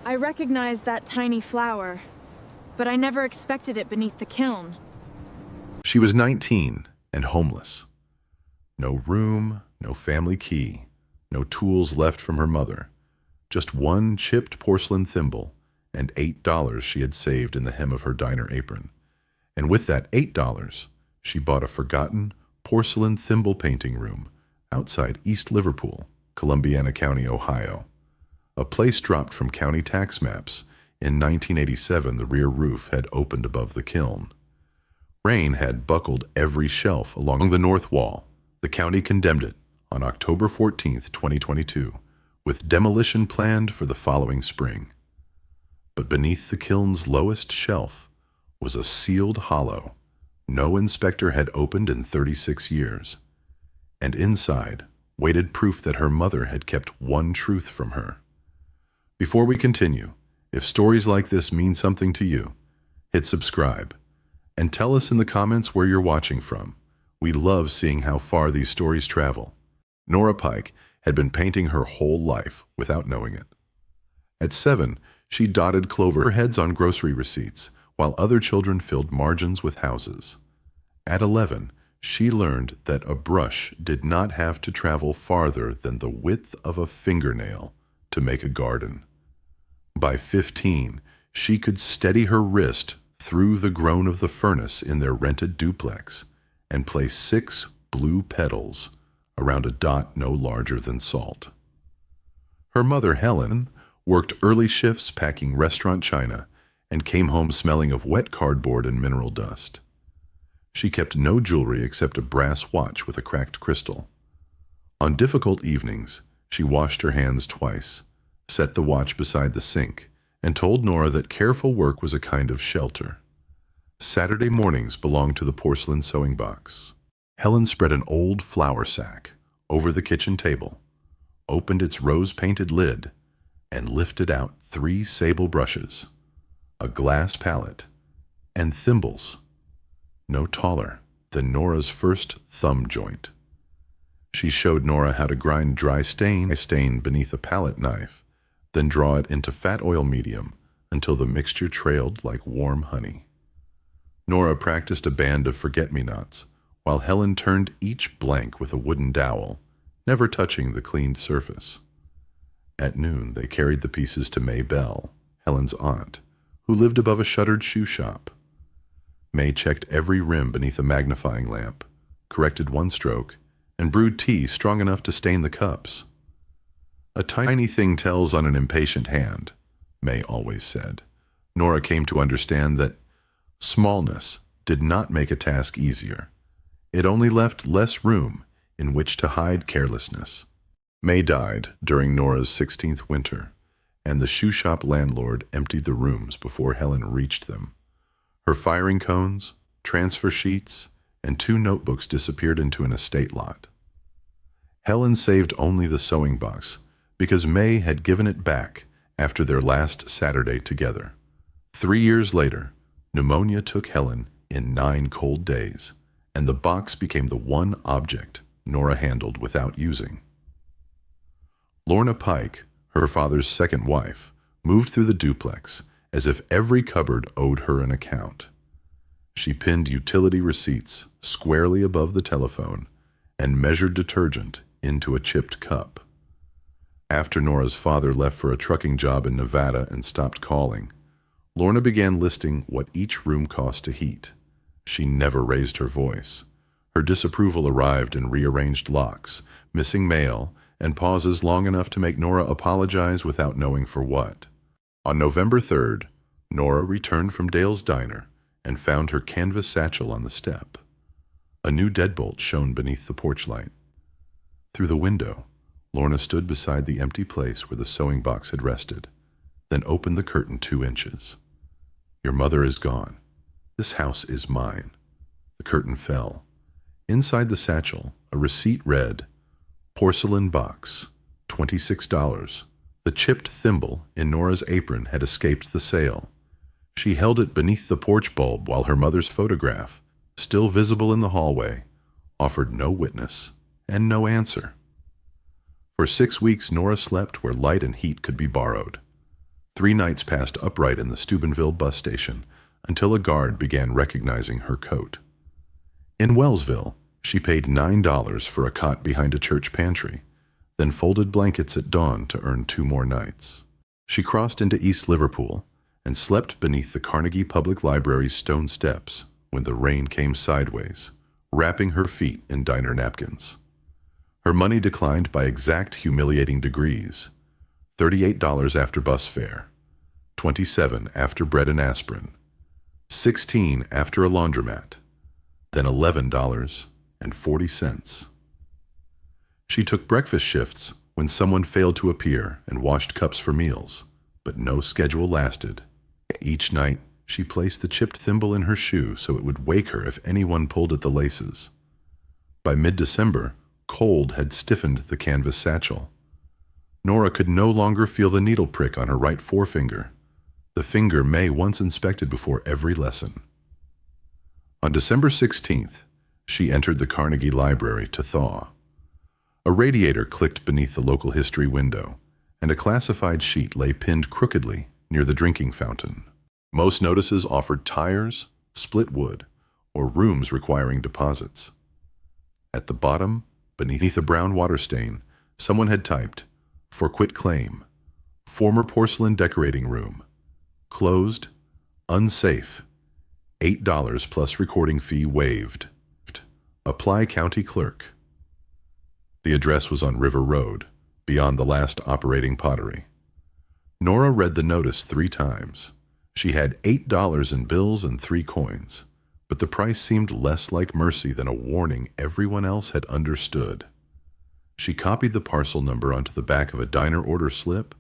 I recognized that tiny flower, but I never expected it beneath the kiln. She was 19 and homeless. No room, no family key, no tools left from her mother. Just one chipped porcelain thimble and $8 she had saved in the hem of her diner apron. And with that $8, she bought a forgotten porcelain thimble painting room outside East Liverpool, Columbiana County, Ohio. A place dropped from county tax maps. In 1987, the rear roof had opened above the kiln. Rain had buckled every shelf along the north wall. The county condemned it on October 14, 2022, with demolition planned for the following spring. But beneath the kiln's lowest shelf was a sealed hollow no inspector had opened in 36 years. And inside waited proof that her mother had kept one truth from her. Before we continue, if stories like this mean something to you, hit subscribe and tell us in the comments where you're watching from. We love seeing how far these stories travel. Nora Pike had been painting her whole life without knowing it. At 7, she dotted clover heads on grocery receipts, while other children filled margins with houses. At 11, she learned that a brush did not have to travel farther than the width of a fingernail to make a garden. By 15, she could steady her wrist through the groan of the furnace in their rented duplex and place 6 blue petals around a dot no larger than salt. Her mother, Helen, worked early shifts packing restaurant china and came home smelling of wet cardboard and mineral dust. She kept no jewelry except a brass watch with a cracked crystal. On difficult evenings, she washed her hands twice, set the watch beside the sink, and told Nora that careful work was a kind of shelter. Saturday mornings belonged to the porcelain sewing box. Helen spread an old flour sack over the kitchen table, opened its rose-painted lid, and lifted out 3 sable brushes, a glass palette, and thimbles, no taller than Nora's first thumb joint. She showed Nora how to grind dry stain beneath a palette knife, then draw it into fat oil medium until the mixture trailed like warm honey. Nora practiced a band of forget-me-nots, while Helen turned each blank with a wooden dowel, never touching the cleaned surface. At noon, they carried the pieces to May Bell, Helen's aunt, who lived above a shuttered shoe shop. May checked every rim beneath a magnifying lamp, corrected one stroke, and brewed tea strong enough to stain the cups. "A tiny thing tells on an impatient hand," May always said. Nora came to understand that smallness did not make a task easier. It only left less room in which to hide carelessness. May died during Nora's 16th winter, and the shoe shop landlord emptied the rooms before Helen reached them. Her firing cones, transfer sheets, and 2 notebooks disappeared into an estate lot. Helen saved only the sewing box because May had given it back after their last Saturday together. 3 years later, pneumonia took Helen in 9 cold days, and the box became the one object Nora handled without using. Lorna Pike, her father's second wife, moved through the duplex as if every cupboard owed her an account. She pinned utility receipts squarely above the telephone and measured detergent into a chipped cup. After Nora's father left for a trucking job in Nevada and stopped calling, Lorna began listing what each room cost to heat. She never raised her voice. Her disapproval arrived in rearranged locks, missing mail, and pauses long enough to make Nora apologize without knowing for what. On November 3rd, Nora returned from Dale's diner and found her canvas satchel on the step. A new deadbolt shone beneath the porch light. Through the window, Lorna stood beside the empty place where the sewing box had rested, then opened the curtain 2 inches. "Your mother is gone. This house is mine." The curtain fell. Inside the satchel, a receipt read, "Porcelain box, $26. The chipped thimble in Nora's apron had escaped the sale. She held it beneath the porch bulb while her mother's photograph, still visible in the hallway, offered no witness and no answer. For 6 weeks, Nora slept where light and heat could be borrowed. 3 nights passed upright in the Steubenville bus station until a guard began recognizing her coat. In Wellsville, she paid $9 for a cot behind a church pantry, then folded blankets at dawn to earn 2 more nights. She crossed into East Liverpool and slept beneath the Carnegie Public Library's stone steps when the rain came sideways, wrapping her feet in diner napkins. Her money declined by exact humiliating degrees: $38 after bus fare, $27 after bread and aspirin, $16 after a laundromat, then $11.40. She took breakfast shifts when someone failed to appear and washed cups for meals, but no schedule lasted. Each night, she placed the chipped thimble in her shoe so it would wake her if anyone pulled at the laces. By mid-December, cold had stiffened the canvas satchel. Nora could no longer feel the needle prick on her right forefinger, the finger May once inspected before every lesson. On December 16th, she entered the Carnegie Library to thaw. A radiator clicked beneath the local history window, and a classified sheet lay pinned crookedly near the drinking fountain. Most notices offered tires, split wood, or rooms requiring deposits. At the bottom, beneath a brown water stain, someone had typed, "For quit claim, former porcelain decorating room, closed, unsafe, $8 plus recording fee waived. Apply county clerk." The address was on River Road, beyond the last operating pottery. Nora read the notice 3 times. She had $8 in bills and 3 coins, but the price seemed less like mercy than a warning everyone else had understood. She copied the parcel number onto the back of a diner order slip,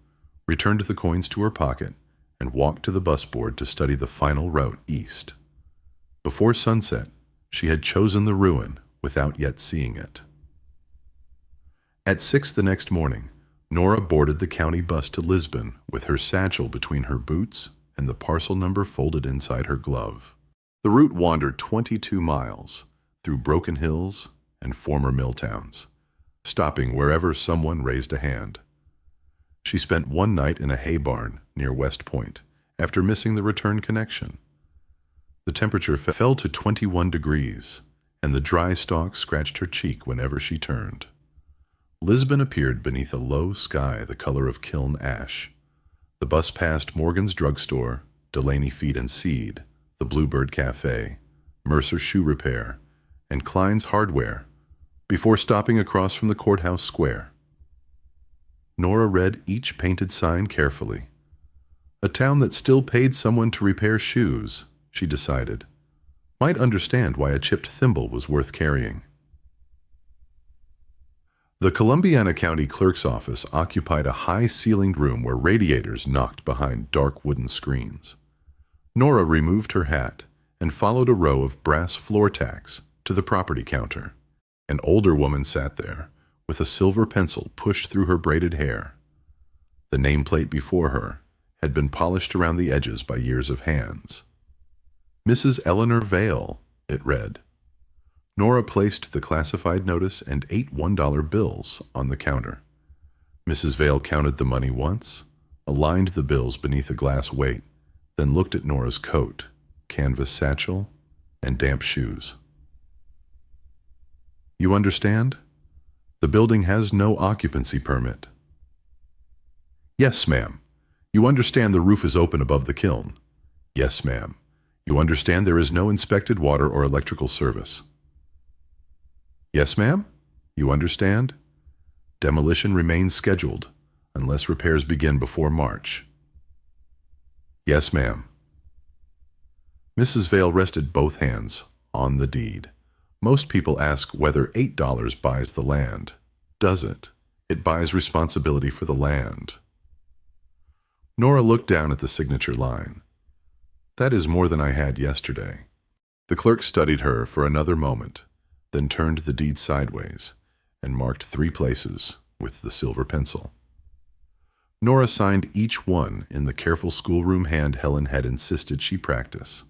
returned the coins to her pocket, and walked to the bus board to study the final route east. Before sunset, she had chosen the ruin without yet seeing it. At 6 the next morning, Nora boarded the county bus to Lisbon with her satchel between her boots and the parcel number folded inside her glove. The route wandered 22 miles through broken hills and former mill towns, stopping wherever someone raised a hand. She spent 1 night in a hay barn near West Point after missing the return connection. The temperature fell to 21 degrees, and the dry stalk scratched her cheek whenever she turned. Lisbon appeared beneath a low sky the color of kiln ash. The bus passed Morgan's Drugstore, Delaney Feed and Seed, the Bluebird Cafe, Mercer Shoe Repair, and Klein's Hardware, before stopping across from the courthouse square. Nora read each painted sign carefully. A town that still paid someone to repair shoes, she decided, might understand why a chipped thimble was worth carrying. The Columbiana County Clerk's office occupied a high-ceilinged room where radiators knocked behind dark wooden screens. Nora removed her hat and followed a row of brass floor tacks to the property counter. An older woman sat there, with a silver pencil pushed through her braided hair. The nameplate before her had been polished around the edges by years of hands. "Mrs. Eleanor Vale," it read. Nora placed the classified notice and 8 $1 bills on the counter. Mrs. Vale counted the money once, aligned the bills beneath a glass weight, then looked at Nora's coat, canvas satchel, and damp shoes. "You understand? The building has no occupancy permit." "Yes, ma'am. You understand the roof is open above the kiln." "Yes, ma'am. You understand there is no inspected water or electrical service." "Yes, ma'am. You understand? Demolition remains scheduled unless repairs begin before March." "Yes, ma'am." Mrs. Vale rested both hands on the deed. Most people ask whether $8 buys the land. Does it? It buys responsibility for the land. Nora looked down at the signature line. "That is more than I had yesterday." The clerk studied her for another moment, then turned the deed sideways and marked 3 places with the silver pencil. Nora signed each one in the careful schoolroom hand Helen had insisted she practice.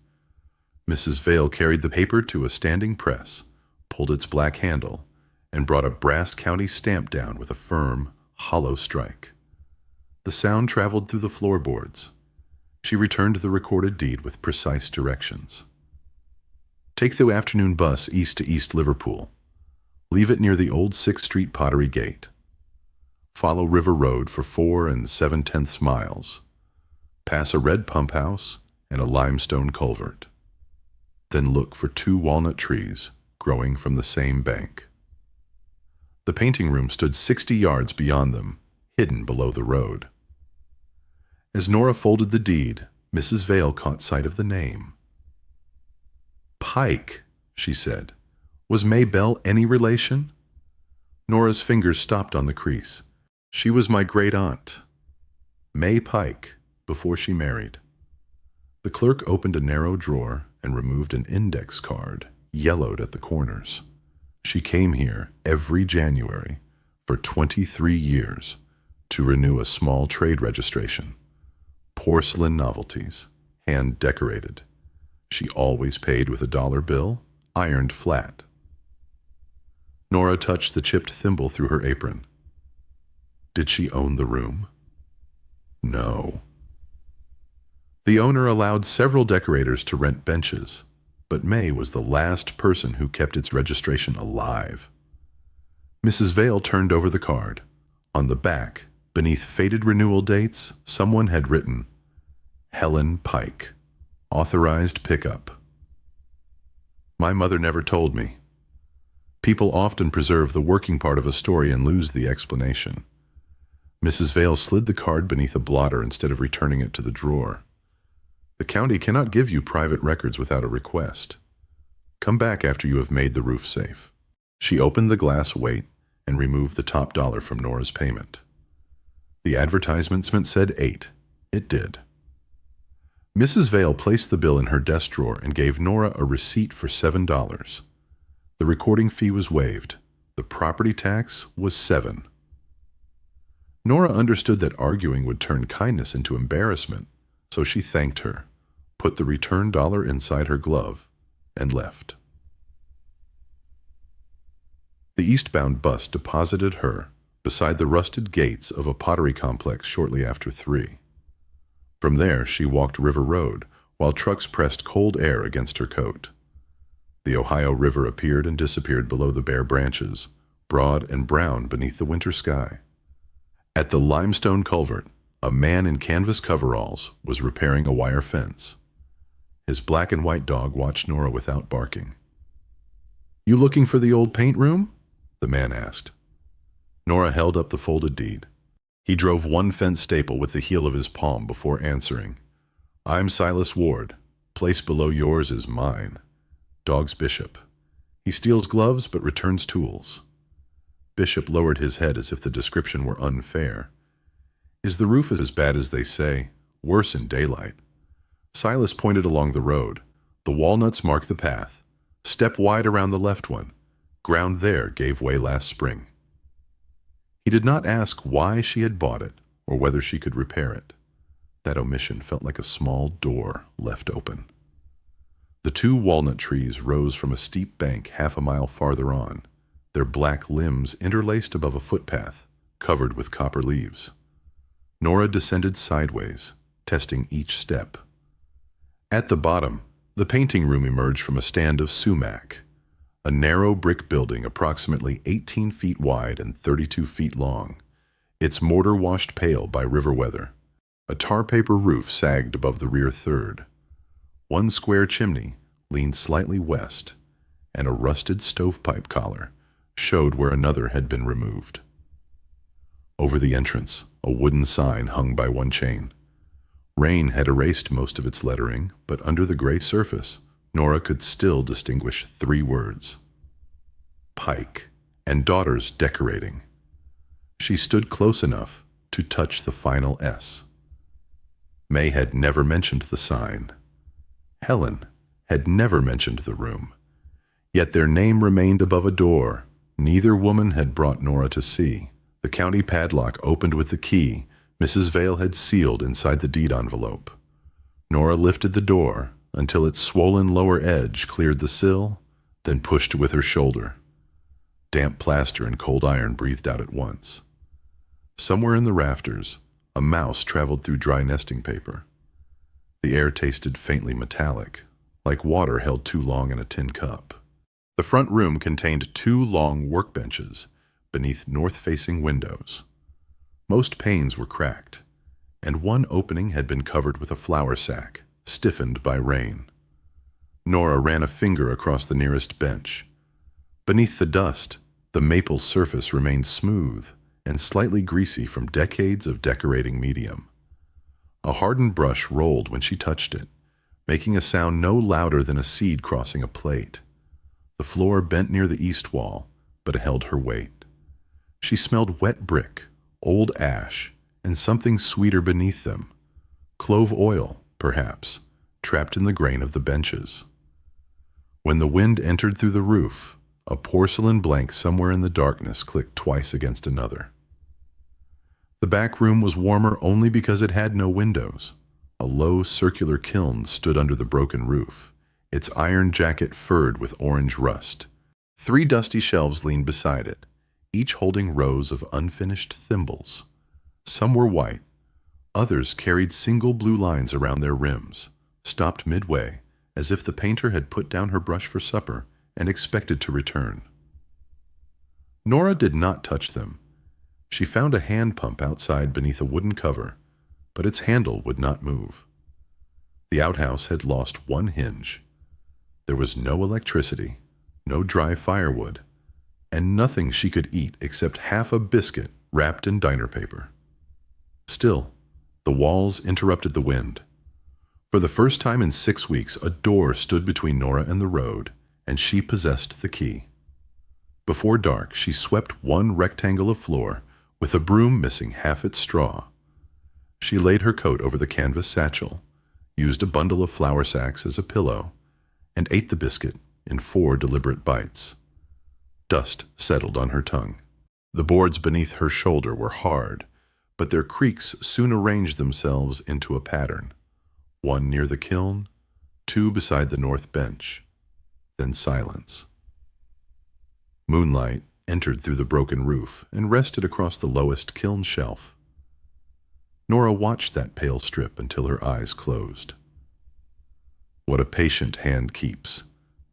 Mrs. Vale carried the paper to a standing press, pulled its black handle, and brought a brass county stamp down with a firm, hollow strike. The The sound traveled through the floorboards. She returned the recorded deed with precise directions. Take the afternoon bus east to East Liverpool. Leave it near the old 6th Street Pottery Gate. Follow River Road for 4 7/10 miles. Pass a red pump house and a limestone culvert. Then look for 2 walnut trees growing from the same bank. The painting room stood 60 yards beyond them, hidden below the road. As Nora folded the deed, Mrs. Vale caught sight of the name. Pike, she said. Was May Bell any relation? Nora's fingers stopped on the crease. She was my great-aunt, May Pike, before she married. The clerk opened a narrow drawer and removed an index card, yellowed at the corners. She came here every January for 23 years to renew a small trade registration. Porcelain novelties, hand-decorated. She always paid with a dollar bill, ironed flat. Nora touched the chipped thimble through her apron. Did she own the room? No. The owner allowed several decorators to rent benches, but May was the last person who kept its registration alive. Mrs. Vale turned over the card. On the back, beneath faded renewal dates, someone had written, Helen Pike, authorized pickup. My mother never told me. People often preserve the working part of a story and lose the explanation. Mrs. Vale slid the card beneath a blotter instead of returning it to the drawer. The county cannot give you private records without a request. Come back after you have made the roof safe. She opened the glass weight and removed the top dollar from Nora's payment. The advertisement said 8. It did. Mrs. Vale placed the bill in her desk drawer and gave Nora a receipt for $7. The recording fee was waived. The property tax was $7. Nora understood that arguing would turn kindness into embarrassment, so she thanked her, put the returned dollar inside her glove, and left. The eastbound bus deposited her beside the rusted gates of a pottery complex shortly after 3. From there, she walked River Road, while trucks pressed cold air against her coat. The Ohio River appeared and disappeared below the bare branches, broad and brown beneath the winter sky. At the limestone culvert, a man in canvas coveralls was repairing a wire fence. His black and white dog watched Nora without barking. You looking for the old paint room? The man asked. Nora held up the folded deed. He drove one fence staple with the heel of his palm before answering. I'm Silas Ward. Place below yours is mine. Dog's Bishop. He steals gloves but returns tools. Bishop lowered his head as if the description were unfair. Is the roof as bad as they say? Worse in daylight. Silas pointed along the road. The walnuts mark the path. Step wide around the left one. Ground there gave way last spring. He did not ask why she had bought it or whether she could repair it. That omission felt like a small door left open. The 2 walnut trees rose from a steep bank half a mile farther on, their black limbs interlaced above a footpath, covered with copper leaves. Nora descended sideways, testing each step. At the bottom, the painting room emerged from a stand of sumac, a narrow brick building approximately 18 feet wide and 32 feet long, its mortar washed pale by river weather. A tar paper roof sagged above the rear third. One square chimney leaned slightly west, and a rusted stovepipe collar showed where another had been removed. Over the entrance, a wooden sign hung by one chain. Rain had erased most of its lettering, but under the gray surface, Nora could still distinguish 3 words. Pike and Daughters Decorating. She stood close enough to touch the final S. May had never mentioned the sign. Helen had never mentioned the room. Yet their name remained above a door neither woman had brought Nora to see. The county padlock opened with the key Mrs. Vale had sealed inside the deed envelope. Nora lifted the door until its swollen lower edge cleared the sill, then pushed with her shoulder. Damp plaster and cold iron breathed out at once. Somewhere in the rafters, A mouse traveled through dry nesting paper. The air tasted faintly metallic, like water held too long in a tin cup. The front room contained 2 long workbenches beneath north-facing windows. Most panes were cracked, and one opening had been covered with a flour sack, stiffened by rain. Nora ran a finger across the nearest bench. Beneath the dust, the maple surface remained smooth and slightly greasy from decades of decorating medium. A hardened brush rolled when she touched it, making a sound no louder than a seed crossing a plate. The floor bent near the east wall, but held her weight. She smelled wet brick, old ash, and something sweeter beneath them. Clove oil, perhaps, trapped in the grain of the benches. When the wind entered through the roof, a porcelain blank somewhere in the darkness clicked twice against another. The back room was warmer only because it had no windows. A low circular kiln stood under the broken roof, its iron jacket furred with orange rust. 3 dusty shelves leaned beside it, each holding rows of unfinished thimbles. Some were white, others carried single blue lines around their rims, stopped midway, as if the painter had put down her brush for supper and expected to return. Nora did not touch them. She found a hand pump outside beneath a wooden cover, but its handle would not move. The outhouse had lost one hinge. There was no electricity, no dry firewood, and nothing she could eat except half a biscuit wrapped in diner paper. Still, the walls interrupted the wind. For the first time in 6 weeks, a door stood between Nora and the road, and she possessed the key. Before dark, she swept one rectangle of floor, with a broom missing half its straw. She laid her coat over the canvas satchel, used a bundle of flour sacks as a pillow, and ate the biscuit in 4 deliberate bites. Dust settled on her tongue. The boards beneath her shoulder were hard, but their creaks soon arranged themselves into a pattern. 1 near the kiln, 2 beside the north bench, then silence. Moonlight entered through the broken roof and rested across the lowest kiln shelf. Nora watched that pale strip until her eyes closed. What a patient hand keeps,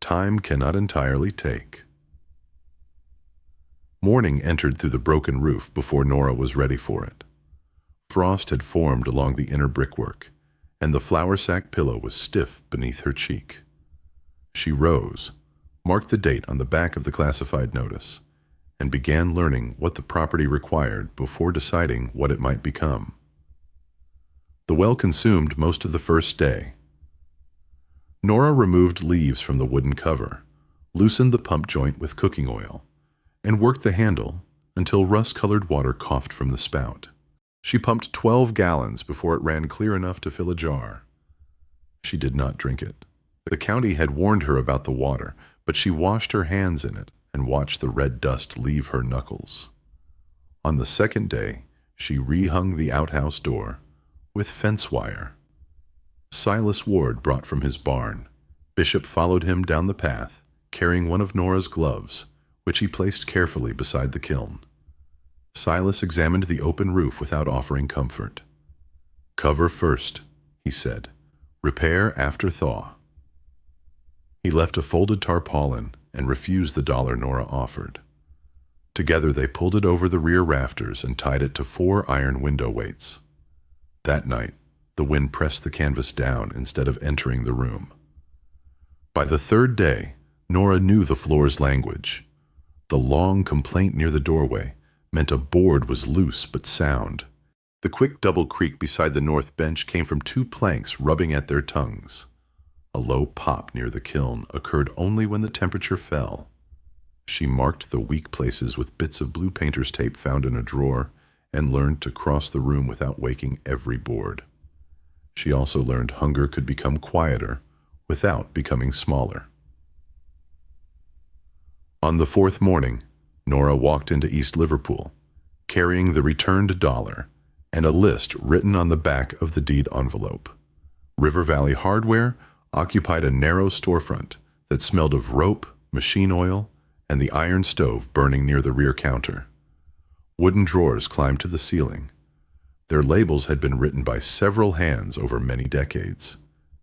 time cannot entirely take. Morning entered through the broken roof before Nora was ready for it. Frost had formed along the inner brickwork, and the flour sack pillow was stiff beneath her cheek. She rose, marked the date on the back of the classified notice, and began learning what the property required before deciding what it might become. The well consumed most of the first day. Nora removed leaves from the wooden cover, loosened the pump joint with cooking oil, and worked the handle until rust-colored water coughed from the spout. She pumped 12 gallons before it ran clear enough to fill a jar. She did not drink it. The county had warned her about the water, but she washed her hands in it and watched the red dust leave her knuckles. On the second day, she rehung the outhouse door with fence wire. Silas Ward brought from his barn. Bishop followed him down the path, carrying one of Nora's gloves, which he placed carefully beside the kiln. Silas examined the open roof without offering comfort. "Cover first," he said. "Repair after thaw." He left a folded tarpaulin and refused the $1 Nora offered. Together they pulled it over the rear rafters and tied it to 4 iron window weights. That night, the wind pressed the canvas down instead of entering the room. By the 3rd day, Nora knew the floor's language. The long complaint near the doorway meant a board was loose but sound. The quick double creak beside the north bench came from 2 planks rubbing at their tongues. A low pop near the kiln occurred only when the temperature fell. She marked the weak places with bits of blue painter's tape found in a drawer and learned to cross the room without waking every board. She also learned hunger could become quieter without becoming smaller. On the 4th morning, Nora walked into East Liverpool, carrying the returned $1 and a list written on the back of the deed envelope. River Valley Hardware occupied a narrow storefront that smelled of rope, machine oil, and the iron stove burning near the rear counter. Wooden drawers climbed to the ceiling. Their labels had been written by several hands over many decades.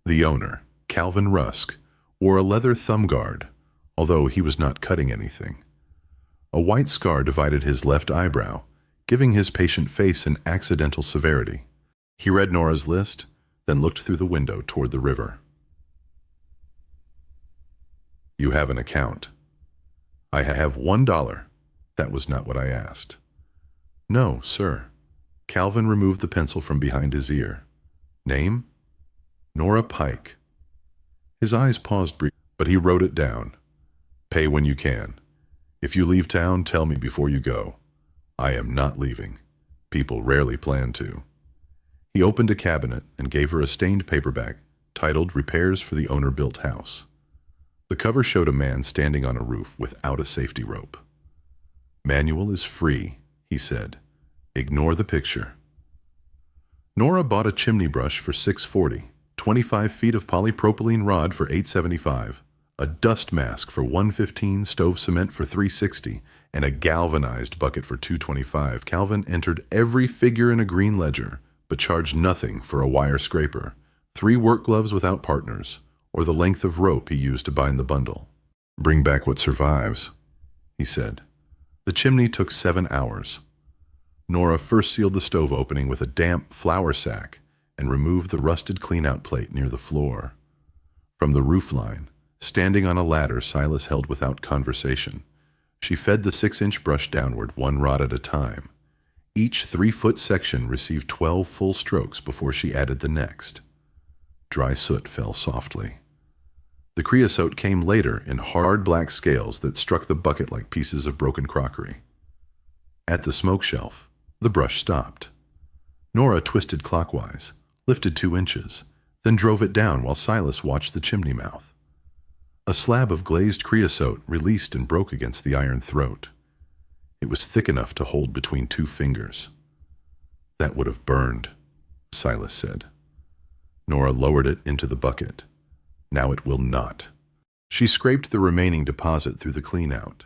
The owner, Calvin Rusk, wore a leather thumb guard, although he was not cutting anything. A white scar divided his left eyebrow, giving his patient face an accidental severity. He read Nora's list, then looked through the window toward the river. "You have an account." "I have $1. That was not what I asked." "No, sir." Calvin removed the pencil from behind his ear. "Name?" "Nora Pike." His eyes paused briefly, but he wrote it down. "Pay when you can. If you leave town, tell me before you go. I am not leaving. People rarely plan to." He opened a cabinet and gave her a stained paperback titled "Repairs for the Owner-Built House." The cover showed a man standing on a roof without a safety rope. "Manual is free," he said. "Ignore the picture." Nora bought a chimney brush for $6.40, 25 feet of polypropylene rod for $8.75, a dust mask for $1.15, stove cement for $3.60, and a galvanized bucket for $2.25. Calvin entered every figure in a green ledger, but charged nothing for a wire scraper, 3 work gloves without partners, or the length of rope he used to bind the bundle. "Bring back what survives," he said. The chimney took 7 hours. Nora first sealed the stove opening with a damp flour sack and removed the rusted clean-out plate near the floor. From the roofline, standing on a ladder Silas held without conversation, she fed the 6-inch brush downward 1 rod at a time. Each 3-foot section received 12 full strokes before she added the next. Dry soot fell softly. The creosote came later in hard black scales that struck the bucket like pieces of broken crockery. At the smoke shelf, the brush stopped. Nora twisted clockwise, lifted 2 inches, then drove it down while Silas watched the chimney mouth. A slab of glazed creosote released and broke against the iron throat. It was thick enough to hold between 2 fingers. "That would have burned," Silas said. Nora lowered it into the bucket. "Now it will not." She scraped the remaining deposit through the clean-out,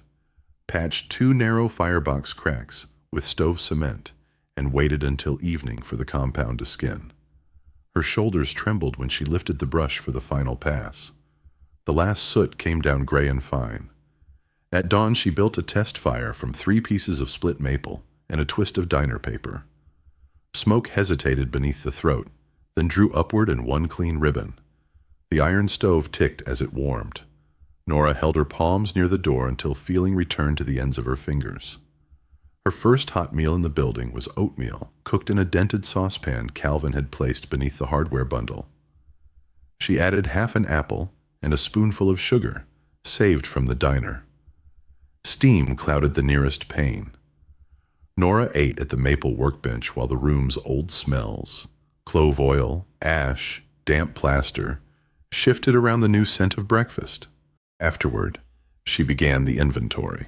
patched 2 narrow firebox cracks with stove cement, and waited until evening for the compound to skin. Her shoulders trembled when she lifted the brush for the final pass. The last soot came down gray and fine. At dawn, she built a test fire from 3 pieces of split maple and a twist of diner paper. Smoke hesitated beneath the throat, then drew upward in 1 clean ribbon. The iron stove ticked as it warmed. Nora held her palms near the door until feeling returned to the ends of her fingers. Her first hot meal in the building was oatmeal, cooked in a dented saucepan Calvin had placed beneath the hardware bundle. She added half an apple and a spoonful of sugar, saved from the diner. Steam clouded the nearest pane. Nora ate at the maple workbench while the room's old smells, clove oil, ash, damp plaster, shifted around the new scent of breakfast. Afterward, she began the inventory.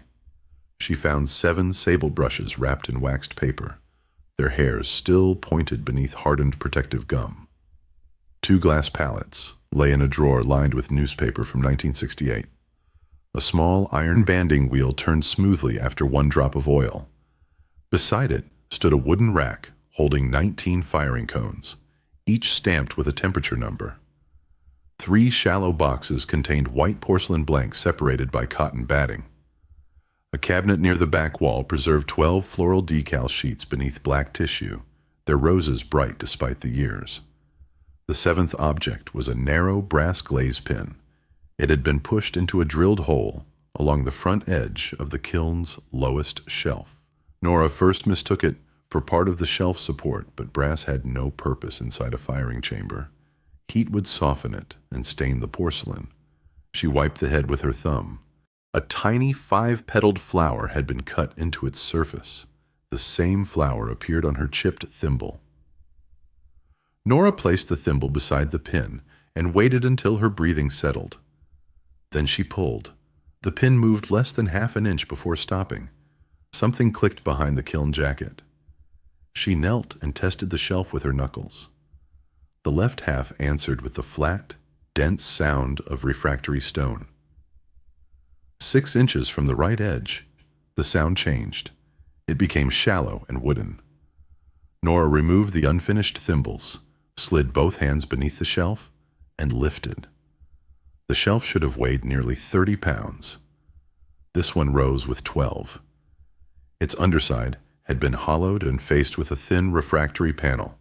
She found 7 sable brushes wrapped in waxed paper, their hairs still pointed beneath hardened protective gum. 2 glass palettes lay in a drawer lined with newspaper from 1968. A small iron banding wheel turned smoothly after 1 drop of oil. Beside it stood a wooden rack holding 19 firing cones, each stamped with a temperature number. 3 shallow boxes contained white porcelain blanks separated by cotton batting. A cabinet near the back wall preserved 12 floral decal sheets beneath black tissue, their roses bright despite the years. The 7th object was a narrow brass glaze pin. It had been pushed into a drilled hole along the front edge of the kiln's lowest shelf. Nora first mistook it for part of the shelf support, but brass had no purpose inside a firing chamber. Heat would soften it and stain the porcelain. She wiped the head with her thumb. A tiny 5-petaled flower had been cut into its surface. The same flower appeared on her chipped thimble. Nora placed the thimble beside the pin and waited until her breathing settled. Then she pulled. The pin moved less than half an inch before stopping. Something clicked behind the kiln jacket. She knelt and tested the shelf with her knuckles. The left half answered with the flat, dense sound of refractory stone. 6 inches from the right edge, the sound changed. It became shallow and wooden. Nora removed the unfinished thimbles, slid both hands beneath the shelf, and lifted. The shelf should have weighed nearly 30 pounds. This one rose with 12. Its underside had been hollowed and faced with a thin refractory panel.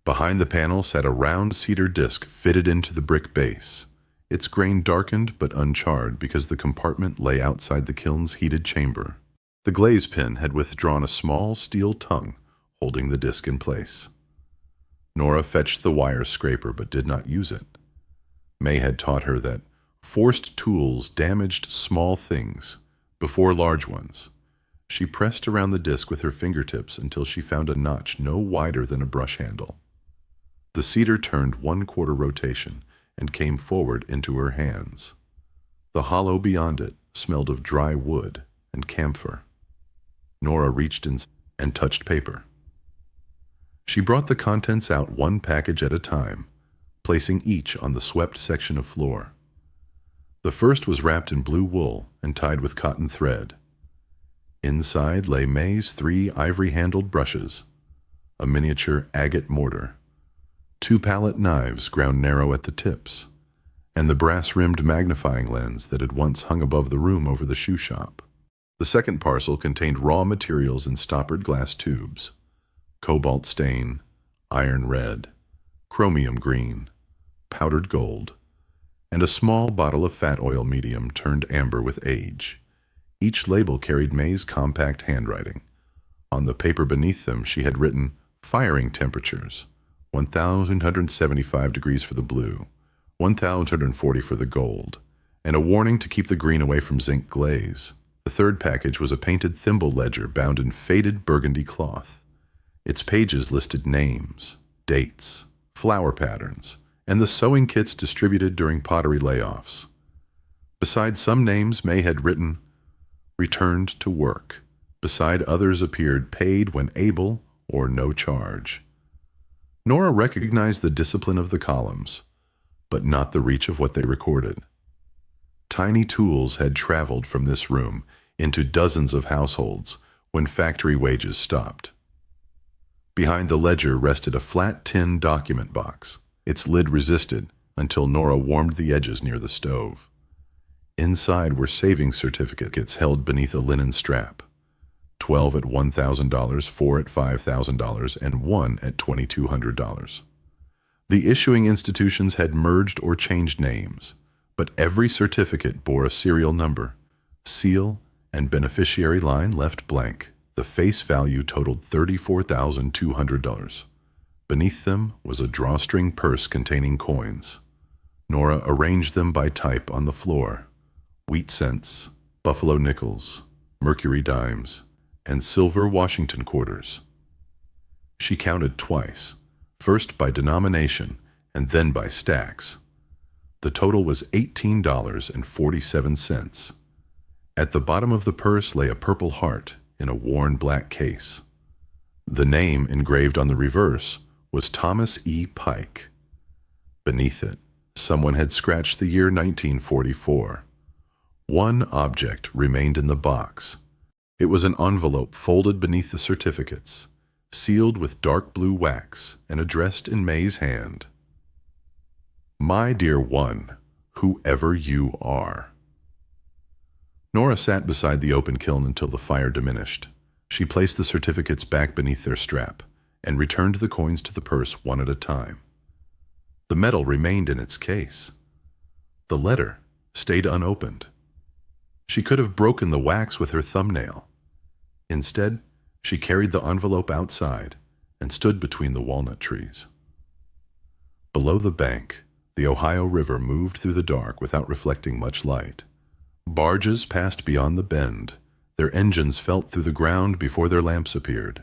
Behind the panel sat a round cedar disc fitted into the brick base, its grain darkened but uncharred because the compartment lay outside the kiln's heated chamber. The glaze pin had withdrawn a small steel tongue holding the disc in place. Nora fetched the wire scraper but did not use it. May had taught her that forced tools damaged small things before large ones. She pressed around the disc with her fingertips until she found a notch no wider than a brush handle. The cedar turned 1/4 rotation and came forward into her hands. The hollow beyond it smelled of dry wood and camphor. Nora reached in and touched paper. She brought the contents out one package at a time, placing each on the swept section of floor. The first was wrapped in blue wool and tied with cotton thread. Inside lay May's 3 ivory-handled brushes, a miniature agate mortar, 2 palette knives ground narrow at the tips, and the brass-rimmed magnifying lens that had once hung above the room over the shoe shop. The second parcel contained raw materials in stoppered glass tubes: cobalt stain, iron red, chromium green, powdered gold, and a small bottle of fat oil medium turned amber with age. Each label carried May's compact handwriting. On the paper beneath them she had written firing temperatures: 1,175 degrees for the blue, 1,140 for the gold, and a warning to keep the green away from zinc glaze. The third package was a painted thimble ledger bound in faded burgundy cloth. Its pages listed names, dates, flower patterns, and the sewing kits distributed during pottery layoffs. Beside some names, May had written, "Returned to work." Beside others appeared "Paid when able" or "No charge." Nora recognized the discipline of the columns, but not the reach of what they recorded. Tiny tools had traveled from this room into dozens of households when factory wages stopped. Behind the ledger rested a flat tin document box. Its lid resisted until Nora warmed the edges near the stove. Inside were savings certificates held beneath a linen strap: 12 at $1,000, 4 at $5,000, and 1 at $2,200. The issuing institutions had merged or changed names, but every certificate bore a serial number, seal, and beneficiary line left blank. The face value totaled $34,200. Beneath them was a drawstring purse containing coins. Nora arranged them by type on the floor: wheat cents, buffalo nickels, mercury dimes, and silver Washington quarters. She counted twice, first by denomination and then by stacks. The total was $18.47. At the bottom of the purse lay a purple heart in a worn black case. The name engraved on the reverse was Thomas E. Pike. Beneath it, someone had scratched the year 1944. One object remained in the box. It was an envelope folded beneath the certificates, sealed with dark blue wax and addressed in May's hand. "My dear one, whoever you are." Nora sat beside the open kiln until the fire diminished. She placed the certificates back beneath their strap and returned the coins to the purse one at a time. The metal remained in its case. The letter stayed unopened. She could have broken the wax with her thumbnail. Instead, she carried the envelope outside and stood between the walnut trees. Below the bank, the Ohio River moved through the dark without reflecting much light. Barges passed beyond the bend. Their engines felt through the ground before their lamps appeared.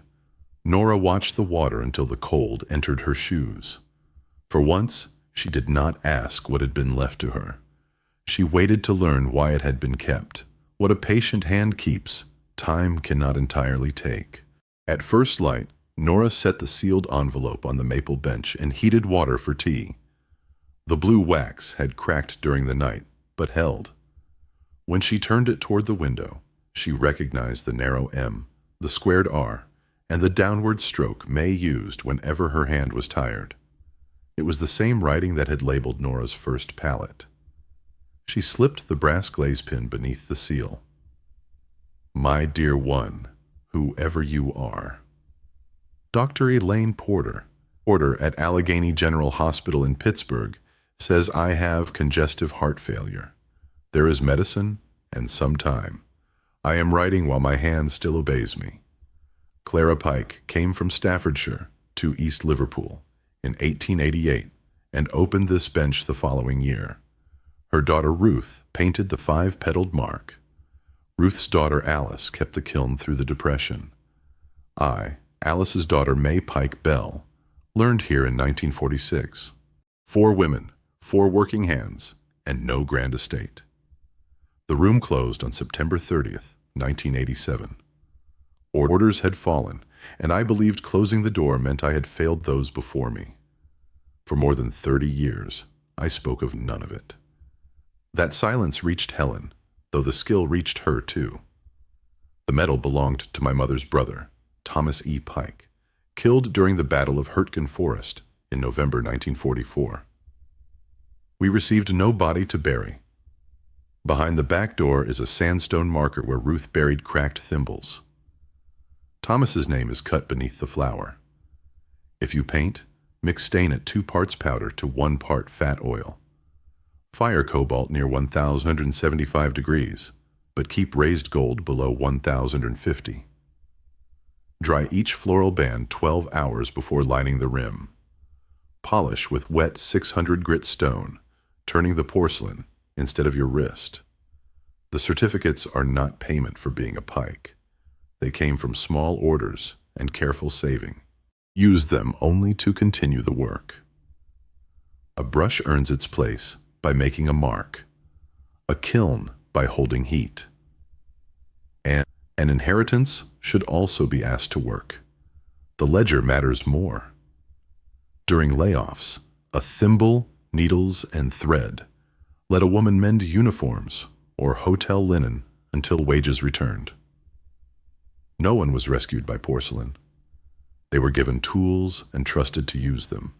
Nora watched the water until the cold entered her shoes. For once, she did not ask what had been left to her. She waited to learn why it had been kept. What a patient hand keeps, time cannot entirely take. At first light, Nora set the sealed envelope on the maple bench and heated water for tea. The blue wax had cracked during the night, but held. When she turned it toward the window, she recognized the narrow M, the squared R, and the downward stroke May used whenever her hand was tired. It was the same writing that had labeled Nora's first palette. She slipped the brass glaze pin beneath the seal. "My dear one, whoever you are." Dr. Elaine Porter at Allegheny General Hospital in Pittsburgh, says I have congestive heart failure. There is medicine and some time. I am writing while my hand still obeys me. Clara Pike came from Staffordshire to East Liverpool in 1888 and opened this bench the following year. Her daughter Ruth painted the 5-petaled mark. Ruth's daughter Alice kept the kiln through the Depression. I, Alice's daughter May Pike Bell, learned here in 1946. 4 women, 4 working hands, and no grand estate. The room closed on September 30th, 1987. Orders had fallen, and I believed closing the door meant I had failed those before me. For more than 30 years, I spoke of none of it. That silence reached Helen, though the skill reached her too. The medal belonged to my mother's brother, Thomas E. Pike, killed during the Battle of Hurtgen Forest in November 1944. We received no body to bury. Behind the back door is a sandstone marker where Ruth buried cracked thimbles. Thomas's name is cut beneath the flower. If you paint, mix stain at 2 parts powder to 1 part fat oil. Fire cobalt near 1075 degrees, but keep raised gold below 1050. Dry each floral band 12 hours before lining the rim. Polish with wet 600 grit stone, turning the porcelain instead of your wrist. The certificates are not payment for being a Pike. They came from small orders and careful saving. Use them only to continue the work. A brush earns its place by making a mark. A kiln by holding heat. And an inheritance should also be asked to work. The ledger matters more. During layoffs, a thimble, needles, and thread. Let a woman mend uniforms or hotel linen until wages returned. No one was rescued by porcelain. They were given tools and trusted to use them.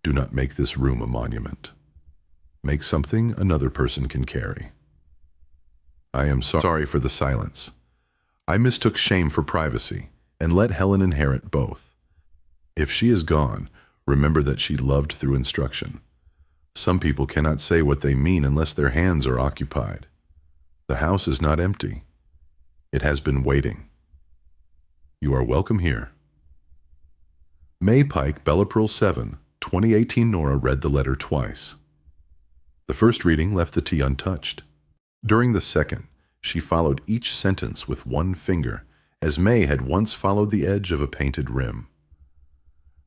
Do not make this room a monument. Make something another person can carry. I am sorry for the silence. I mistook shame for privacy and let Helen inherit both. If she is gone, remember that she loved through instruction. Some people cannot say what they mean unless their hands are occupied. The house is not empty. It has been waiting. You are welcome here. May Pike, Bellapearl 7, 2018. Nora read the letter twice. The first reading left the tea untouched. During the second, she followed each sentence with 1 finger, as May had once followed the edge of a painted rim.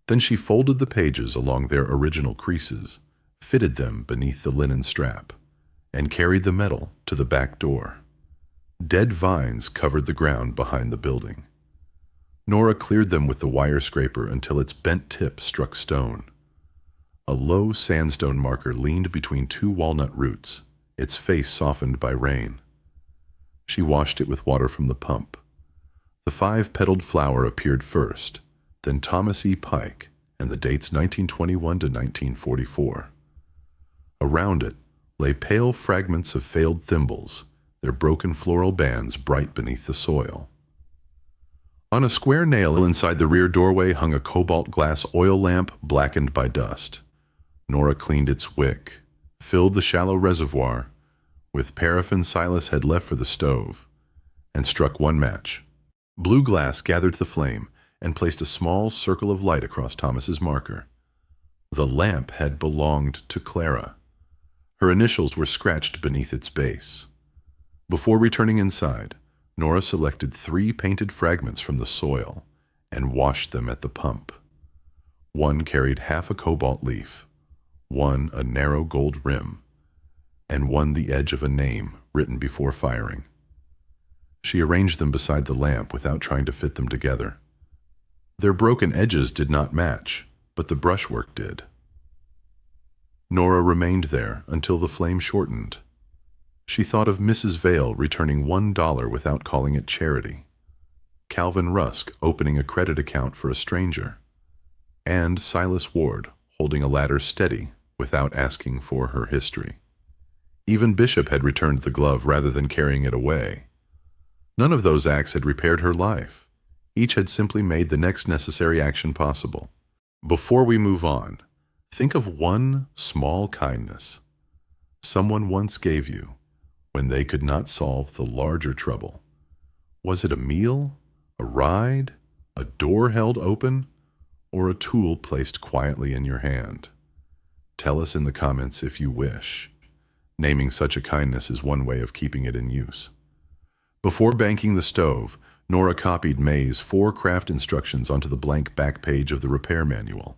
Then she folded the pages along their original creases, fitted them beneath the linen strap, and carried the metal to the back door. Dead vines covered the ground behind the building. Nora cleared them with the wire scraper until its bent tip struck stone. A low sandstone marker leaned between 2 walnut roots, its face softened by rain. She washed it with water from the pump. The 5-petaled flower appeared first, then Thomas E. Pike, and the dates 1921 to 1944. Around it lay pale fragments of failed thimbles, their broken floral bands bright beneath the soil. On a square nail inside the rear doorway hung a cobalt glass oil lamp blackened by dust. Nora cleaned its wick, filled the shallow reservoir with paraffin Silas had left for the stove, and struck 1 match. Blue glass gathered the flame and placed a small circle of light across Thomas's marker. The lamp had belonged to Clara. Her initials were scratched beneath its base. Before returning inside, Nora selected 3 painted fragments from the soil and washed them at the pump. 1 carried half a cobalt leaf, 1 a narrow gold rim, and 1 the edge of a name written before firing. She arranged them beside the lamp without trying to fit them together. Their broken edges did not match, but the brushwork did. Nora remained there until the flame shortened. She thought of Mrs. Vale returning $1 without calling it charity. Calvin Rusk opening a credit account for a stranger, and Silas Ward holding a ladder steady without asking for her history. Even Bishop had returned the glove rather than carrying it away. None of those acts had repaired her life. Each had simply made the next necessary action possible. Before we move on, think of one small kindness someone once gave you when they could not solve the larger trouble. Was it a meal, a ride, a door held open, or a tool placed quietly in your hand? Tell us in the comments if you wish. Naming such a kindness is one way of keeping it in use. Before banking the stove, Nora copied May's 4 craft instructions onto the blank back page of the repair manual.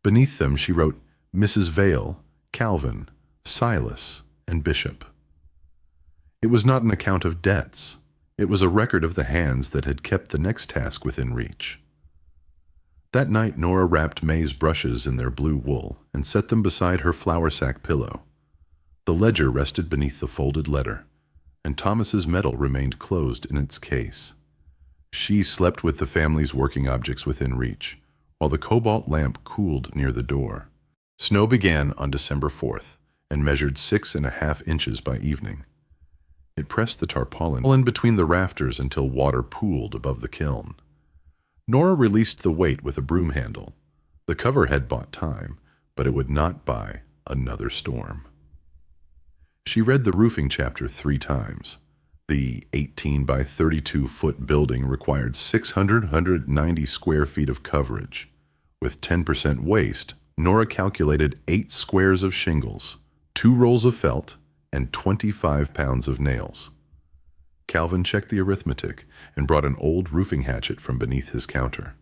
Beneath them, she wrote Mrs. Vale, Calvin, Silas, and Bishop. It was not an account of debts. It was a record of the hands that had kept the next task within reach. That night, Nora wrapped May's brushes in their blue wool and set them beside her flour sack pillow. The ledger rested beneath the folded letter, and Thomas's medal remained closed in its case. She slept with the family's working objects within reach, while the cobalt lamp cooled near the door. Snow began on December 4th and measured 6.5 inches by evening. It pressed the tarpaulin in between the rafters until water pooled above the kiln. Nora released the weight with a broom handle. The cover had bought time, but it would not buy another storm. She read the roofing chapter 3 times. The 18 by 32 foot building required 690 square feet of coverage. With 10% waste, Nora calculated 8 squares of shingles, 2 rolls of felt, and 25 pounds of nails. Calvin checked the arithmetic and brought an old roofing hatchet from beneath his counter.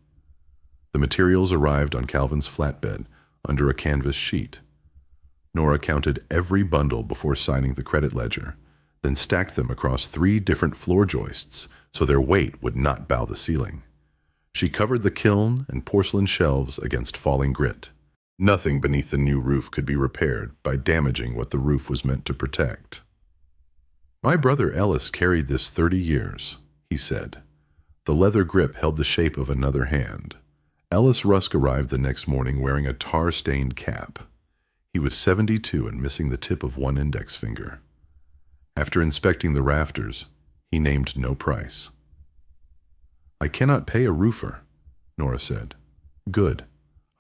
The materials arrived on Calvin's flatbed under a canvas sheet. Nora counted every bundle before signing the credit ledger, then stacked them across 3 different floor joists so their weight would not bow the ceiling. She covered the kiln and porcelain shelves against falling grit. Nothing beneath the new roof could be repaired by damaging what the roof was meant to protect. "My brother Ellis carried this 30 years, he said. The leather grip held the shape of another hand. Ellis Rusk arrived the next morning wearing a tar-stained cap. He was 72 and missing the tip of one index finger. After inspecting the rafters, he named no price. "I cannot pay a roofer," Nora said. "Good.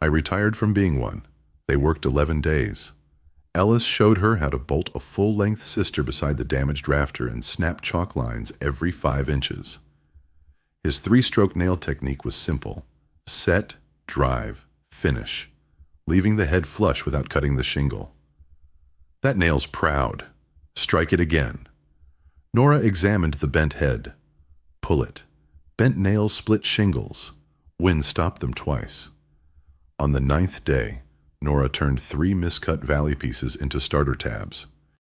I retired from being one. They worked 11 days. Ellis showed her how to bolt a full-length cister beside the damaged rafter and snap chalk lines every 5 inches. His 3-stroke nail technique was simple. Set, drive, finish, leaving the head flush without cutting the shingle. That nail's proud. Strike it again." Nora examined the bent head. Pull it. Bent nails split shingles. Wind stopped them twice. On the 9th day, Nora turned 3 miscut valley pieces into starter tabs.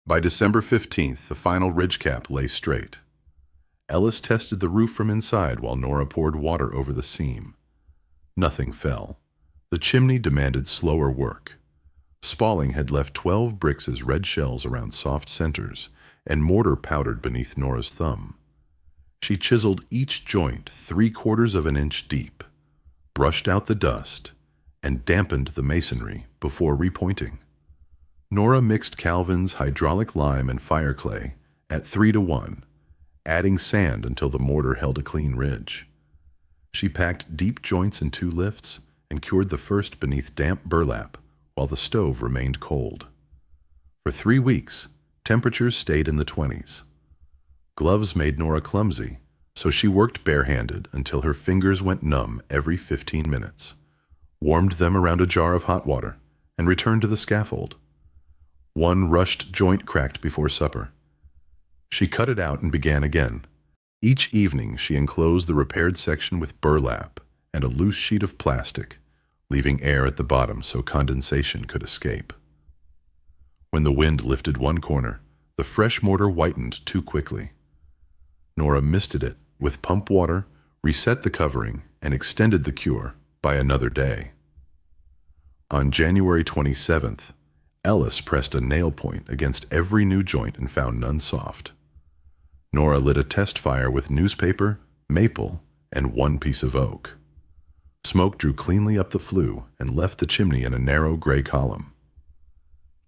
By December 15th, the final ridge cap lay straight. Ellis tested the roof from inside while Nora poured water over the seam. Nothing fell. The chimney demanded slower work. Spalling had left 12 bricks as red shells around soft centers, and mortar powdered beneath Nora's thumb. She chiseled each joint 3/4 of an inch deep, brushed out the dust, and dampened the masonry before repointing. Nora mixed Calvin's hydraulic lime and fire clay at 3-to-1, adding sand until the mortar held a clean ridge. She packed deep joints in 2 lifts and cured the first beneath damp burlap while the stove remained cold. For 3 weeks, temperatures stayed in the 20s. Gloves made Nora clumsy, so she worked barehanded until her fingers went numb every 15 minutes, warmed them around a jar of hot water, and returned to the scaffold. One rushed joint cracked before supper. She cut it out and began again. Each evening she enclosed the repaired section with burlap and a loose sheet of plastic, leaving air at the bottom so condensation could escape. When the wind lifted one corner, the fresh mortar whitened too quickly. Nora misted it with pump water, reset the covering, and extended the cure by another day. On January 27th, Ellis pressed a nail point against every new joint and found none soft. Nora lit a test fire with newspaper, maple, and one piece of oak. Smoke drew cleanly up the flue and left the chimney in a narrow gray column.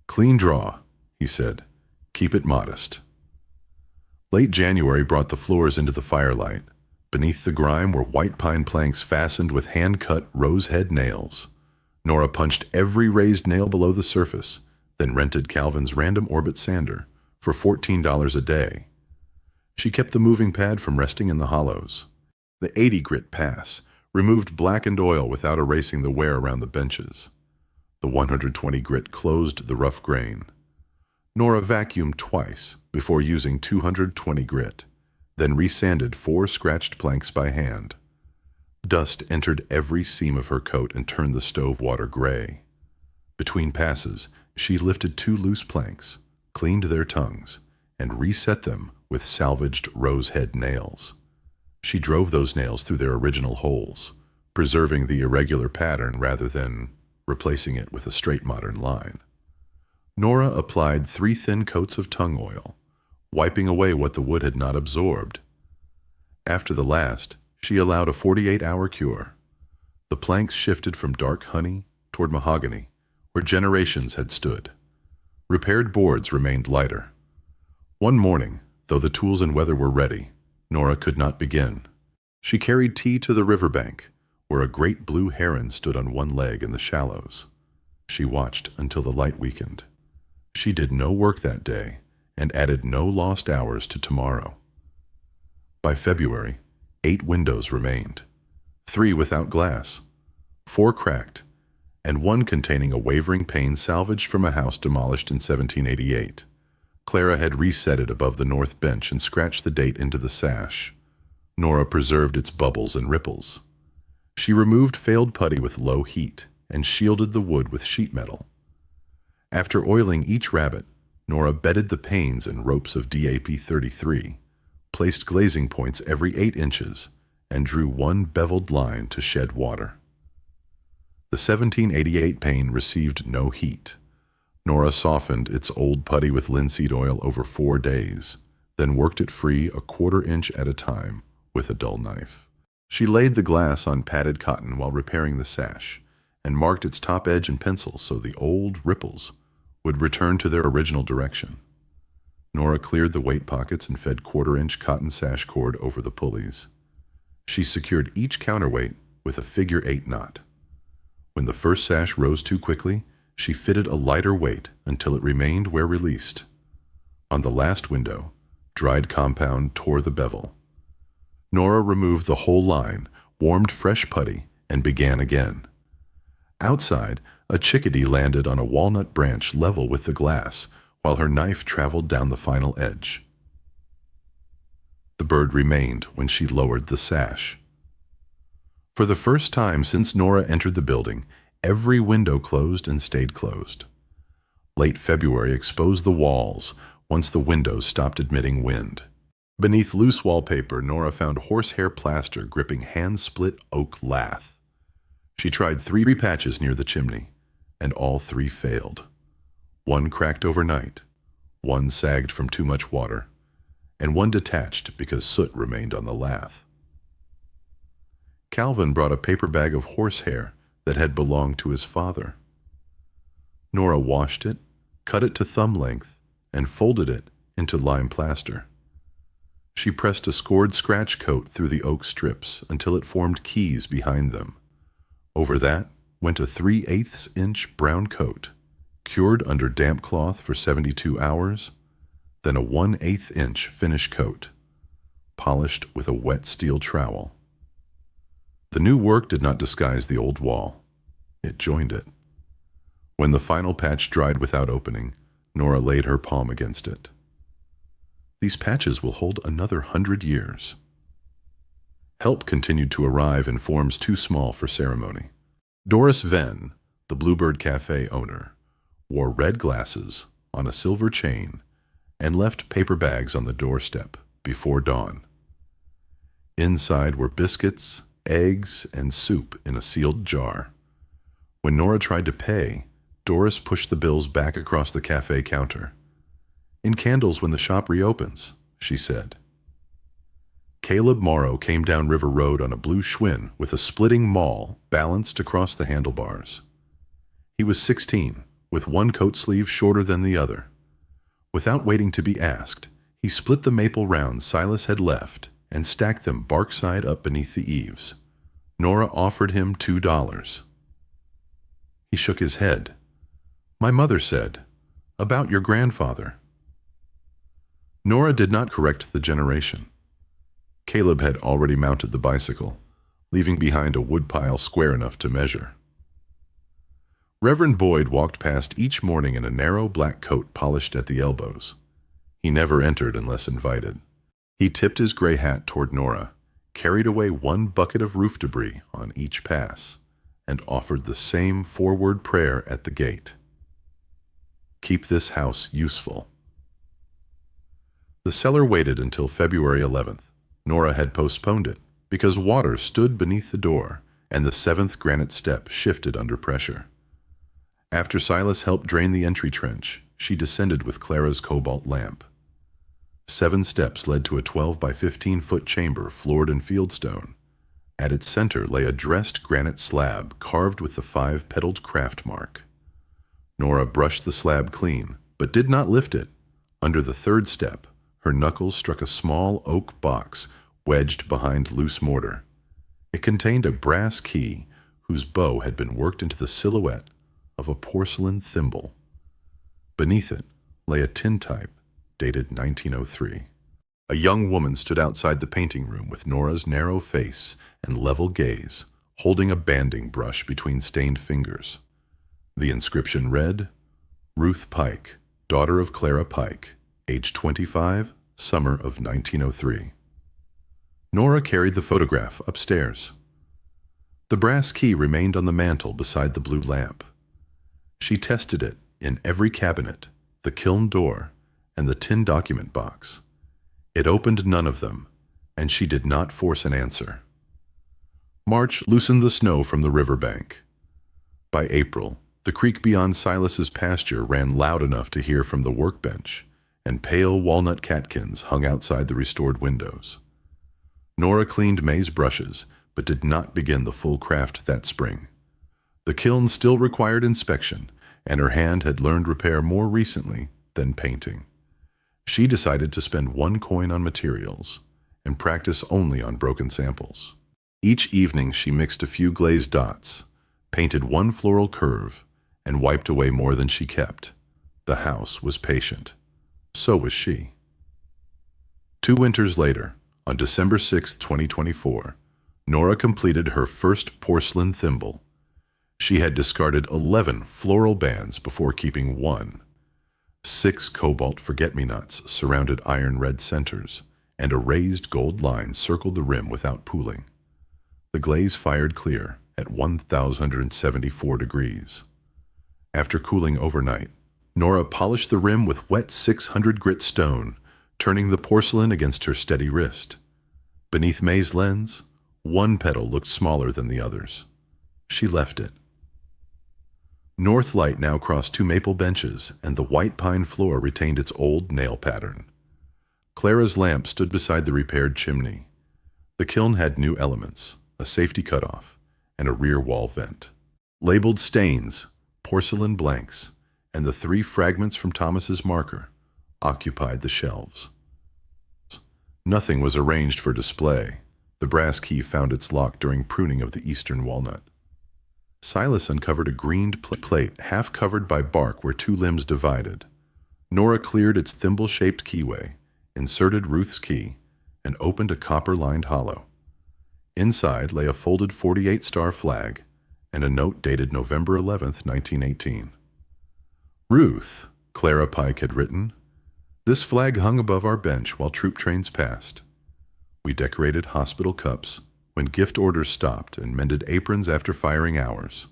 "Clean draw," he said. "Keep it modest." Late January brought the floors into the firelight. Beneath the grime were white pine planks fastened with hand-cut rose-head nails. Nora punched every raised nail below the surface, then rented Calvin's random orbit sander for $14 a day. She kept the moving pad from resting in the hollows. The 80 grit pass removed blackened oil without erasing the wear around the benches. The 120 grit closed the rough grain. Nora vacuumed twice before using 220 grit, then resanded 4 scratched planks by hand. Dust entered every seam of her coat and turned the stove water gray. Between passes, she lifted 2 loose planks, cleaned their tongues, and reset them with salvaged rose-head nails. She drove those nails through their original holes, preserving the irregular pattern rather than replacing it with a straight modern line. Nora applied 3 thin coats of tongue oil, wiping away what the wood had not absorbed. After the last, she allowed a 48-hour cure. The planks shifted from dark honey toward mahogany, where generations had stood. Repaired boards remained lighter. One morning, though the tools and weather were ready, Nora could not begin. She carried tea to the riverbank, where a great blue heron stood on one leg in the shallows. She watched until the light weakened. She did no work that day and added no lost hours to tomorrow. By February, 8 windows remained, 3 without glass, 4 cracked, and 1 containing a wavering pane salvaged from a house demolished in 1788. Clara had reset it above the north bench and scratched the date into the sash. Nora preserved its bubbles and ripples. She removed failed putty with low heat and shielded the wood with sheet metal. After oiling each rabbet, Nora bedded the panes in ropes of DAP 33, placed glazing points every 8 inches, and drew 1 beveled line to shed water. The 1788 pane received no heat. Nora softened its old putty with linseed oil over 4 days, then worked it free a 1/4 inch at a time with a dull knife. She laid the glass on padded cotton while repairing the sash, and marked its top edge in pencil so the old ripples would return to their original direction. Nora cleared the weight pockets and fed 1/4 inch cotton sash cord over the pulleys. She secured each counterweight with a figure 8 knot. When the first sash rose too quickly, she fitted a lighter weight until it remained where released. On the last window, dried compound tore the bevel. Nora removed the whole line, warmed fresh putty, and began again. Outside, a chickadee landed on a walnut branch level with the glass, while her knife traveled down the final edge. The bird remained when she lowered the sash. For the first time since Nora entered the building, every window closed and stayed closed. Late February exposed the walls once the windows stopped admitting wind. Beneath loose wallpaper, Nora found horsehair plaster gripping hand-split oak lath. She tried 3 patches near the chimney, and all 3 failed. 1 cracked overnight, 1 sagged from too much water, and 1 detached because soot remained on the lath. Calvin brought a paper bag of horsehair that had belonged to his father. Nora washed it, cut it to thumb length, and folded it into lime plaster. She pressed a scored scratch coat through the oak strips until it formed keys behind them. Over that went a 3/8 inch brown coat, cured under damp cloth for 72 hours, then a 1/8 inch finish coat, polished with a wet steel trowel. The new work did not disguise the old wall. It joined it. When the final patch dried without opening, Nora laid her palm against it. These patches will hold another 100 years. Help continued to arrive in forms too small for ceremony. Doris Venn, the Bluebird Cafe owner, wore red glasses on a silver chain and left paper bags on the doorstep before dawn. Inside were biscuits, eggs, and soup in a sealed jar. When Nora tried to pay, Doris pushed the bills back across the cafe counter. "In candles when the shop reopens," she said. Caleb Morrow came down River Road on a blue Schwinn with a splitting maul balanced across the handlebars. He was 16, with one coat sleeve shorter than the other. Without waiting to be asked, he split the maple rounds Silas had left and stacked them bark side up beneath the eaves. Nora offered him $2. He shook his head. "My mother said, about your grandfather." Nora did not correct the generation. Caleb had already mounted the bicycle, leaving behind a woodpile square enough to measure. Reverend Boyd walked past each morning in a narrow black coat polished at the elbows. He never entered unless invited. He tipped his gray hat toward Nora, carried away one bucket of roof debris on each pass, and offered the same four-word prayer at the gate. "Keep this house useful." The seller waited until February 11th. Nora had postponed it because water stood beneath the door and the 7th granite step shifted under pressure. After Silas helped drain the entry trench, she descended with Clara's cobalt lamp. 7 steps led to a 12 by 15-foot chamber floored in fieldstone. At its center lay a dressed granite slab carved with the 5-petaled craft mark. Nora brushed the slab clean, but did not lift it. Under the 3rd step, her knuckles struck a small oak box wedged behind loose mortar. It contained a brass key whose bow had been worked into the silhouette of a porcelain thimble. Beneath it lay a tintype dated 1903. A young woman stood outside the painting room with Nora's narrow face and level gaze, holding a banding brush between stained fingers. The inscription read, "Ruth Pike, daughter of Clara Pike, age 25, summer of 1903. Nora carried the photograph upstairs. The brass key remained on the mantel beside the blue lamp. She tested it in every cabinet, the kiln door, and the tin document box. It opened none of them, and she did not force an answer. March loosened the snow from the riverbank. By April, the creek beyond Silas's pasture ran loud enough to hear from the workbench, and pale walnut catkins hung outside the restored windows. Nora cleaned May's brushes, but did not begin the full craft that spring. The kiln still required inspection, and her hand had learned repair more recently than painting. She decided to spend 1 coin on materials and practice only on broken samples. Each evening she mixed a few glazed dots, painted 1 floral curve, and wiped away more than she kept. The house was patient. So was she. 2 winters later, on December 6, 2024, Nora completed her first porcelain thimble. She had discarded 11 floral bands before keeping 1. 6 cobalt forget-me-nots surrounded iron red centers, and a raised gold line circled the rim without pooling. The glaze fired clear at 1,174 degrees. After cooling overnight, Nora polished the rim with wet 600 grit stone, turning the porcelain against her steady wrist. Beneath May's lens, 1 petal looked smaller than the others. She left it. North light now crossed 2 maple benches, and the white pine floor retained its old nail pattern. Clara's lamp stood beside the repaired chimney. The kiln had new elements, a safety cutoff, and a rear wall vent. Labeled stains, porcelain blanks, and the 3 fragments from Thomas's marker occupied the shelves. Nothing was arranged for display. The brass key found its lock during pruning of the eastern walnut. Silas uncovered a greened plate half covered by bark where 2 limbs divided. Nora cleared its thimble-shaped keyway, inserted Ruth's key, and opened a copper-lined hollow. Inside lay a folded 48-star flag and a note dated November 11th, 1918. "Ruth," Clara Pike had written, "this flag hung above our bench while troop trains passed. We decorated hospital cups when gift orders stopped and mended aprons after firing hours.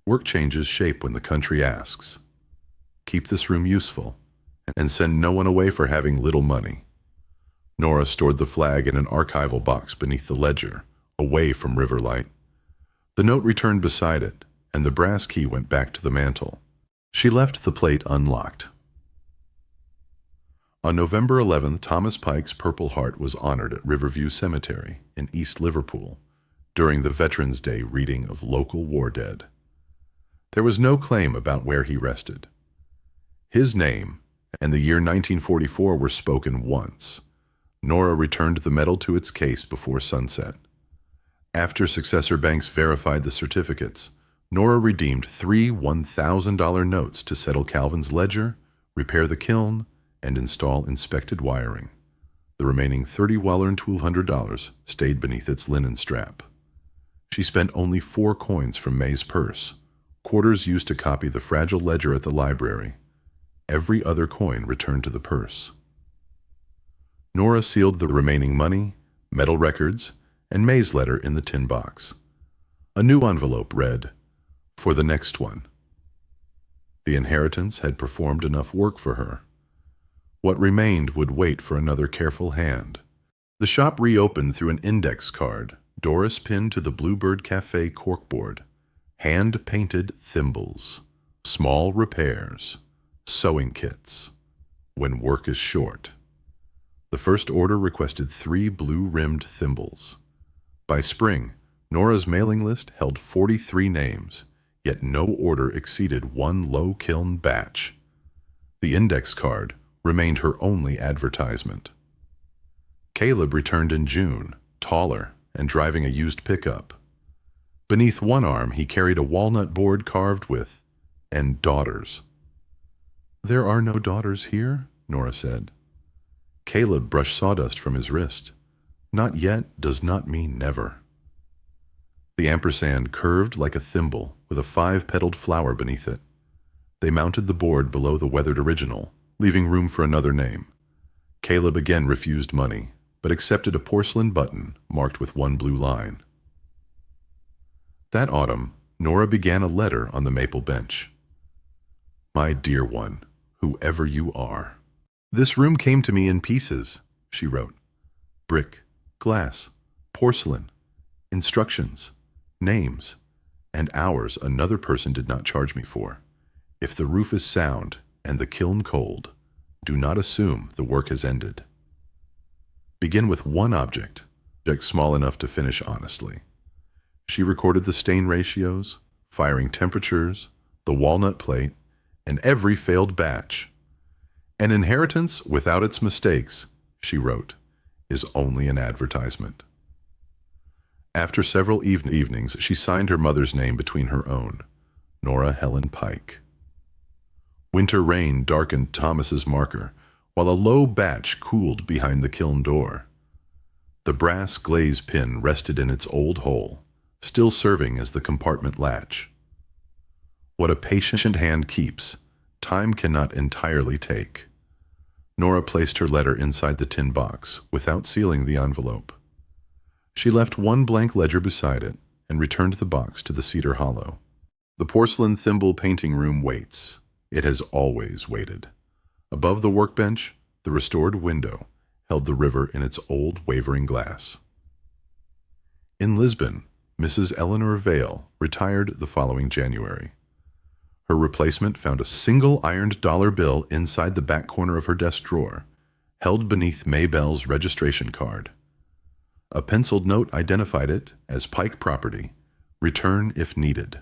Work changes shape when the country asks. Keep this room useful and send no one away for having little money." Nora stored the flag in an archival box beneath the ledger, away from Riverlight. The note returned beside it, and the brass key went back to the mantel. She left the plate unlocked. On November 11th, Thomas Pike's Purple Heart was honored at Riverview Cemetery in East Liverpool during the Veterans Day reading of local war dead. There was no claim about where he rested. His name and the year 1944 were spoken once. Nora returned the medal to its case before sunset. After successor banks verified the certificates, Nora redeemed 3 $1,000 notes to settle Calvin's ledger, repair the kiln, and install inspected wiring. The remaining $30 stayed beneath its linen strap. She spent only 4 coins from May's purse, quarters used to copy the fragile ledger at the library. Every other coin returned to the purse. Nora sealed the remaining money, metal records, and May's letter in the tin box. A new envelope read, "For the next one." The inheritance had performed enough work for her. What remained would wait for another careful hand. The shop reopened through an index card Doris pinned to the Bluebird Cafe corkboard. Hand-painted thimbles, small repairs, sewing kits, when work is short. The first order requested 3 blue-rimmed thimbles. By spring, Nora's mailing list held 43 names, yet no order exceeded 1 low kiln batch. The index card remained her only advertisement. Caleb returned in June, taller and driving a used pickup. Beneath one arm, he carried a walnut board carved with, "and daughters." "There are no daughters here," Nora said. Caleb brushed sawdust from his wrist. Not yet does not mean never. The ampersand curved like a thimble with a 5-petaled flower beneath it. They mounted the board below the weathered original, leaving room for another name. Caleb again refused money, but accepted a porcelain button marked with 1 blue line. That autumn, Nora began a letter on the maple bench. "My dear one, whoever you are. This room came to me in pieces," she wrote. "Brick, glass, porcelain, instructions, names, and hours another person did not charge me for. If the roof is sound and the kiln cold, do not assume the work has ended. Begin with one object small enough to finish honestly." She recorded the stain ratios, firing temperatures, the walnut plate, and every failed batch. "An inheritance without its mistakes," she wrote, "is only an advertisement." After several evenings, she signed her mother's name between her own, Nora Helen Pike. Winter rain darkened Thomas's marker, while a low batch cooled behind the kiln door. The brass glaze pin rested in its old hole, still serving as the compartment latch. What a patient hand keeps, time cannot entirely take. Nora placed her letter inside the tin box, without sealing the envelope. She left 1 blank ledger beside it, and returned the box to the cedar hollow. The porcelain thimble painting room waits. It has always waited. Above the workbench, the restored window held the river in its old wavering glass. In Lisbon, Mrs. Eleanor Vale retired the following January. Her replacement found a single ironed dollar bill inside the back corner of her desk drawer, held beneath Maybelle's registration card. A penciled note identified it as Pike property, return if needed.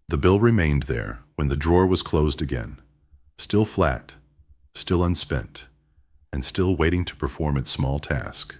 The bill remained there when the drawer was closed again, still flat, still unspent, and still waiting to perform its small task.